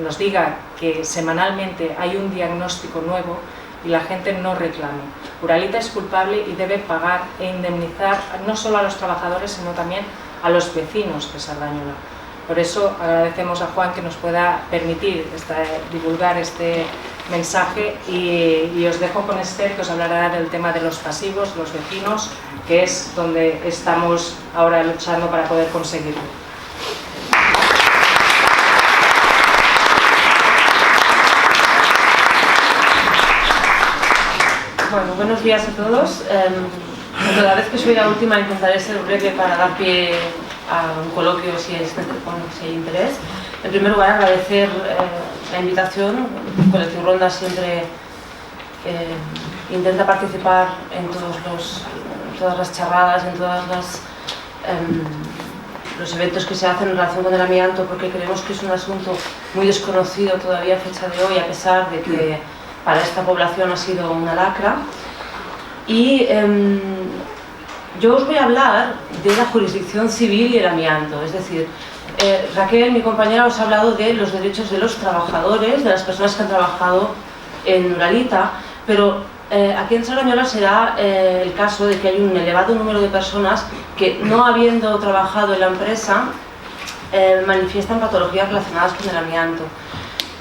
nos diga que semanalmente hay un diagnóstico nuevo y la gente no reclame. Uralita es culpable y debe pagar e indemnizar no solo a los trabajadores, sino también a los vecinos de Sardañola. Por eso agradecemos a Juan que nos pueda permitir divulgar este mensaje, y os dejo con Esther, que os hablará del tema de los pasivos, los vecinos, que es donde estamos ahora luchando para poder conseguirlo. Bueno, buenos días a todos. Toda vez que soy la última intentaré ser breve para dar pie a un coloquio si hay interés. En primer lugar, agradecer la invitación. El Colectivo Ronda siempre intenta participar en todas las charradas, en todos los eventos que se hacen en relación con el amianto, porque creemos que es un asunto muy desconocido todavía a fecha de hoy, a pesar de que para esta población ha sido una lacra. Y yo os voy a hablar de la jurisdicción civil y el amianto, es decir, Raquel, mi compañera, os ha hablado de los derechos de los trabajadores, de las personas que han trabajado en Uralita, pero aquí en Sardañola será el caso de que hay un elevado número de personas que, no habiendo trabajado en la empresa, manifiestan patologías relacionadas con el amianto.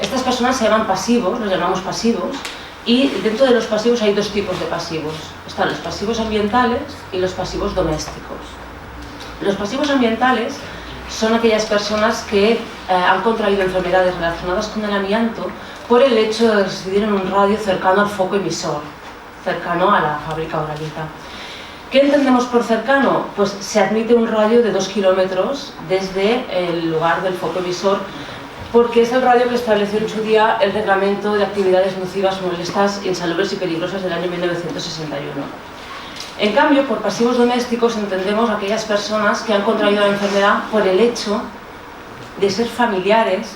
Estas personas se llaman pasivos, los llamamos pasivos, y dentro de los pasivos hay 2 tipos de pasivos. Están los pasivos ambientales y los pasivos domésticos. Los pasivos ambientales son aquellas personas que han contraído enfermedades relacionadas con el amianto por el hecho de residir en un radio cercano al foco emisor, cercano a la fábrica Uralita. ¿Qué entendemos por cercano? Pues se admite un radio de 2 kilómetros desde el lugar del foco emisor, porque es el radio que estableció en su día el Reglamento de Actividades Nocivas, Molestas, Insalubres y Peligrosas del año 1961. En cambio, por pasivos domésticos entendemos aquellas personas que han contraído la enfermedad por el hecho de ser familiares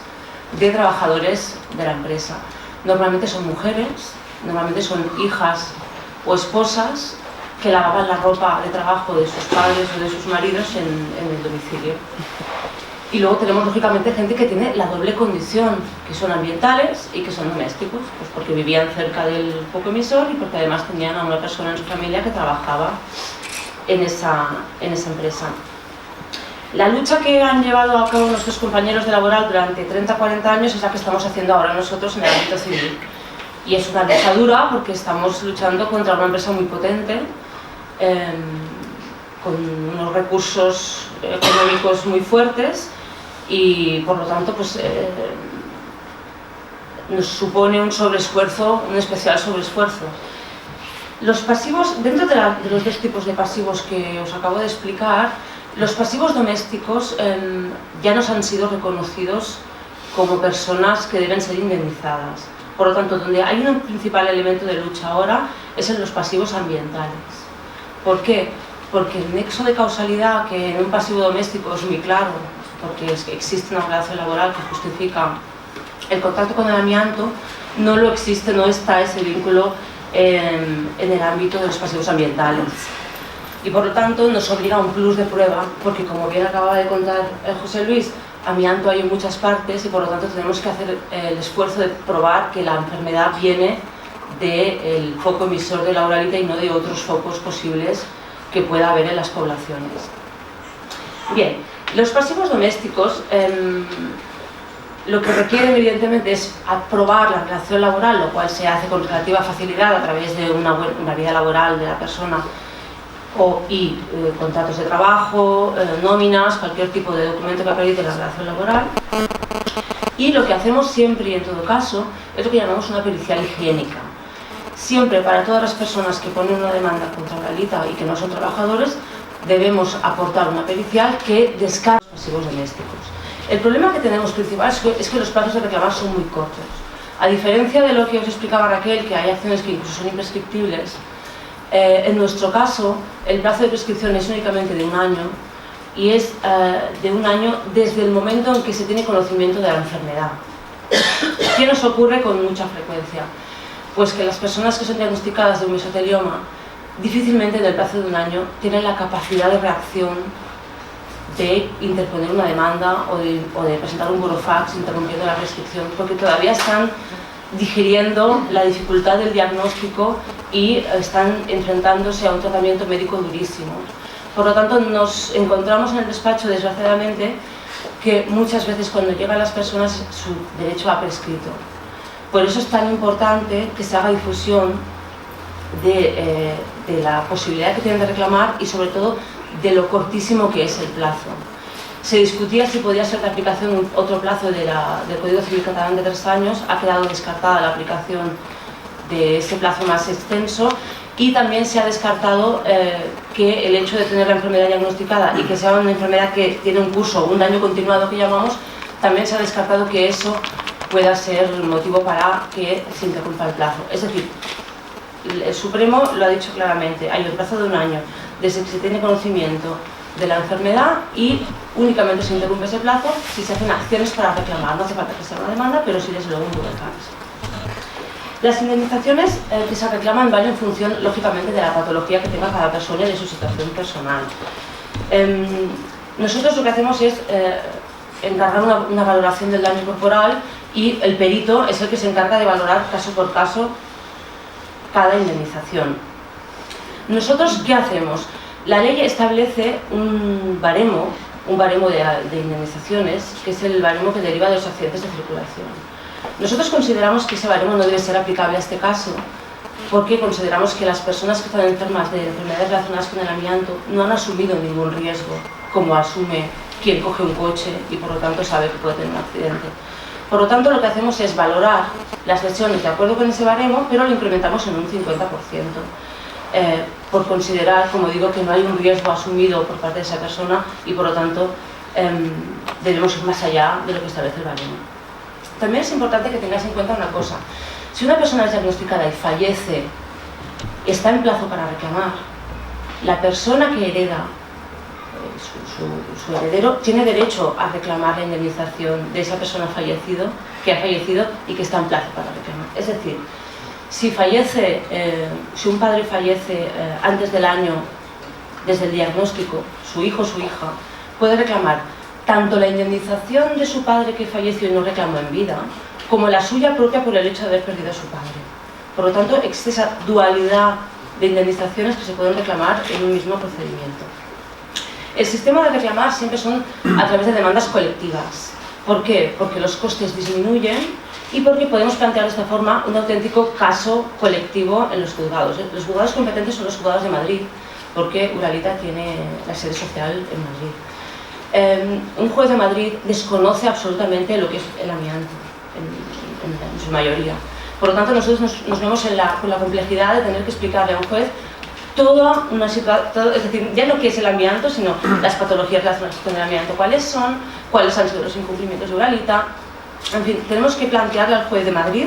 de trabajadores de la empresa. Normalmente son mujeres, normalmente son hijas o esposas que lavaban la ropa de trabajo de sus padres o de sus maridos en el domicilio. Y luego tenemos, lógicamente, gente que tiene la doble condición, que son ambientales y que son domésticos, pues porque vivían cerca del foco emisor y porque además tenían a una persona en su familia que trabajaba en esa empresa. La lucha que han llevado a cabo nuestros compañeros de laboral durante 30-40 años es la que estamos haciendo ahora nosotros en el ámbito civil. Y es una lucha dura porque estamos luchando contra una empresa muy potente, con unos recursos económicos muy fuertes y por lo tanto pues, nos supone un sobreesfuerzo, un especial sobreesfuerzo. Los pasivos, dentro de los dos tipos de pasivos que os acabo de explicar, los pasivos domésticos ya nos han sido reconocidos como personas que deben ser indemnizadas. Por lo tanto, donde hay un principal elemento de lucha ahora es en los pasivos ambientales. ¿Por qué? Porque el nexo de causalidad, que en un pasivo doméstico es muy claro, porque es que existe una relación laboral que justifica el contacto con el amianto, no lo existe, no está ese vínculo en el ámbito de los pasivos ambientales. Y por lo tanto nos obliga a un plus de prueba, porque como bien acababa de contar José Luis, amianto hay en muchas partes y por lo tanto tenemos que hacer el esfuerzo de probar que la enfermedad viene del foco emisor de la uralita y no de otros focos posibles que pueda haber en las poblaciones. Bien, los pasivos domésticos lo que requieren evidentemente es probar la relación laboral, lo cual se hace con relativa facilidad a través de una vida laboral de la persona y contratos de trabajo, nóminas, cualquier tipo de documento que acredite la relación laboral. Y lo que hacemos siempre y en todo caso es lo que llamamos una pericial higiénica. Siempre para todas las personas que ponen una demanda contra Uralita y que no son trabajadores, debemos aportar una pericial que descargue los pasivos domésticos. El problema que tenemos principal es que los plazos de reclamar son muy cortos. A diferencia de lo que os explicaba Raquel, que hay acciones que incluso son imprescriptibles, en nuestro caso el plazo de prescripción es únicamente de 1 año y es de 1 año desde el momento en que se tiene conocimiento de la enfermedad. ¿Qué nos ocurre con mucha frecuencia? Pues que las personas que son diagnosticadas de un mesotelioma difícilmente en el plazo de 1 año tienen la capacidad de reacción de interponer una demanda o de presentar un burofax interrumpiendo la prescripción, porque todavía están digiriendo la dificultad del diagnóstico y están enfrentándose a un tratamiento médico durísimo. Por lo tanto, nos encontramos en el despacho, desgraciadamente, que muchas veces cuando llegan las personas su derecho ha prescrito. Por eso es tan importante que se haga difusión de la posibilidad que tienen de reclamar y sobre todo de lo cortísimo que es el plazo. Se discutía si podía ser de aplicación otro plazo del Código Civil Catalán de 3 años, ha quedado descartada la aplicación de ese plazo más extenso y también se ha descartado que el hecho de tener la enfermedad diagnosticada y que sea una enfermedad que tiene un curso, un daño continuado que llamamos, también se ha descartado que eso pueda ser motivo para que se interrumpa el plazo. Es decir, el Supremo lo ha dicho claramente, hay un plazo de 1 año desde que se tiene conocimiento de la enfermedad y únicamente se interrumpe ese plazo si se hacen acciones para reclamar. No hace falta que sea una demanda, pero sí desde luego un burofax. Las indemnizaciones que se reclaman van en función, lógicamente, de la patología que tenga cada persona y de su situación personal. Nosotros lo que hacemos es encargar una valoración del daño corporal y el perito es el que se encarga de valorar caso por caso cada indemnización. ¿Nosotros qué hacemos? La ley establece un baremo de indemnizaciones, que es el baremo que deriva de los accidentes de circulación. Nosotros consideramos que ese baremo no debe ser aplicable a este caso, porque consideramos que las personas que están enfermas de enfermedades relacionadas con el amianto no han asumido ningún riesgo, como asume quien coge un coche y por lo tanto sabe que puede tener un accidente. Por lo tanto, lo que hacemos es valorar las lesiones de acuerdo con ese baremo, pero lo incrementamos en un 50%. Por considerar, como digo, que no hay un riesgo asumido por parte de esa persona y por lo tanto debemos ir más allá de lo que establece el baremo. También es importante que tengáis en cuenta una cosa: si una persona es diagnosticada y fallece, está en plazo para reclamar, la persona que hereda, su heredero, tiene derecho a reclamar la indemnización de esa persona que ha fallecido y que está en plazo para reclamar. Es decir, si un padre fallece antes del año, desde el diagnóstico, su hijo o su hija puede reclamar tanto la indemnización de su padre que falleció y no reclamó en vida, como la suya propia por el hecho de haber perdido a su padre. Por lo tanto, existe esa dualidad de indemnizaciones que se pueden reclamar en un mismo procedimiento. El sistema de reclamar siempre son a través de demandas colectivas. ¿Por qué? Porque los costes disminuyen y porque podemos plantear de esta forma un auténtico caso colectivo en los juzgados. Los juzgados competentes son los juzgados de Madrid, porque Uralita tiene la sede social en Madrid. Un juez de Madrid desconoce absolutamente lo que es el amianto, en su mayoría. Por lo tanto, nosotros nos vemos con la complejidad de tener que explicarle a un juez toda una situación, es decir, ya no qué es el amianto, sino las patologías relacionadas con el amianto, cuáles son, cuáles han sido los incumplimientos de Uralita. En fin, tenemos que plantearle al juez de Madrid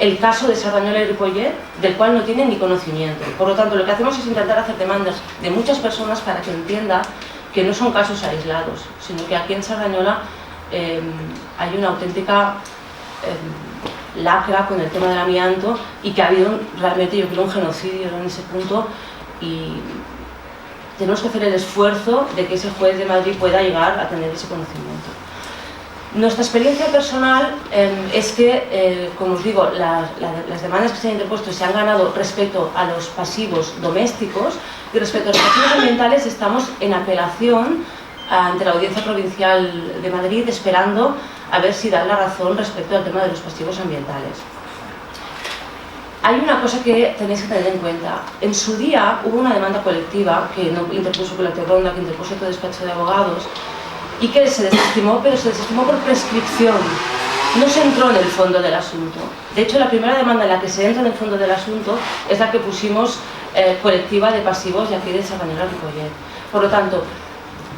el caso de Sardañola y Ripollet, del cual no tiene ni conocimiento. Por lo tanto, lo que hacemos es intentar hacer demandas de muchas personas para que entienda que no son casos aislados, sino que aquí en Sardañola hay una auténtica lacra con el tema del amianto y que ha habido realmente, yo creo, un genocidio en ese punto, y tenemos que hacer el esfuerzo de que ese juez de Madrid pueda llegar a tener ese conocimiento. Nuestra experiencia personal es que, como os digo, las demandas que se han interpuesto se han ganado respecto a los pasivos domésticos, y respecto a los pasivos ambientales estamos en apelación ante la Audiencia Provincial de Madrid, esperando a ver si dan la razón respecto al tema de los pasivos ambientales. Hay una cosa que tenéis que tener en cuenta. En su día hubo una demanda colectiva que no interpuso Colecte Ronda, que interpuso otro despacho de abogados, y que se desestimó, pero se desestimó por prescripción. No se entró en el fondo del asunto. De hecho, la primera demanda en la que se entra en el fondo del asunto es la que pusimos colectiva de pasivos de aquí de Sardañola y Ripollet. Por lo tanto,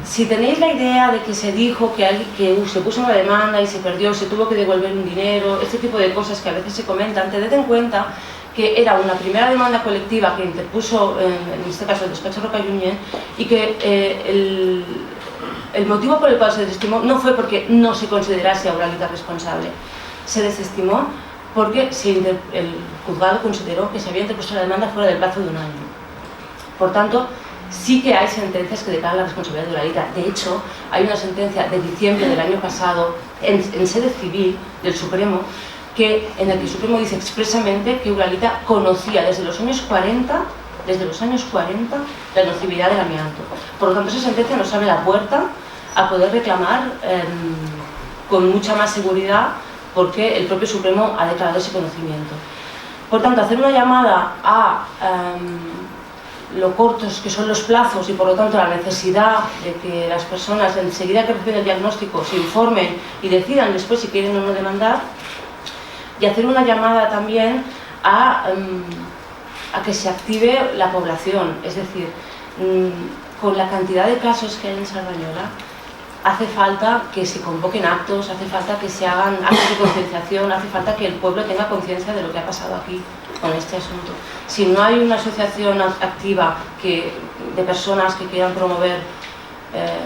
si tenéis la idea de que se dijo que se puso una demanda y se perdió, se tuvo que devolver un dinero, este tipo de cosas que a veces se comentan, tened en cuenta que era una primera demanda colectiva que interpuso, en este caso, el despacho Roca y Uñé, y que el motivo por el cual se desestimó no fue porque no se considerase a Uralita responsable, se desestimó porque el juzgado consideró que se había interpuesto la demanda fuera del plazo de un año. Por tanto, sí que hay sentencias que declaran la responsabilidad de Uralita. De hecho, hay una sentencia de diciembre del año pasado en sede civil del Supremo, en el que el Supremo dice expresamente que Uralita conocía desde los años 40 la nocividad del amianto. Por lo tanto, esa sentencia nos abre la puerta a poder reclamar con mucha más seguridad, porque el propio Supremo ha declarado ese conocimiento. Por tanto, hacer una llamada a lo cortos que son los plazos y por lo tanto la necesidad de que las personas enseguida que reciben el diagnóstico se informen y decidan después si quieren o no demandar, y hacer una llamada también a que se active la población, es decir, con la cantidad de casos que hay en Sardañola, hace falta que se convoquen actos, hace falta que se hagan actos de concienciación, hace falta que el pueblo tenga conciencia de lo que ha pasado aquí con este asunto. Si no hay una asociación activa de personas que quieran promover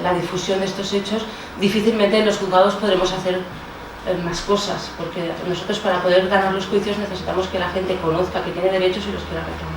la difusión de estos hechos, difícilmente en los juzgados podremos hacer más cosas, porque nosotros para poder ganar los juicios necesitamos que la gente conozca que tiene derechos y los quiera reclamar.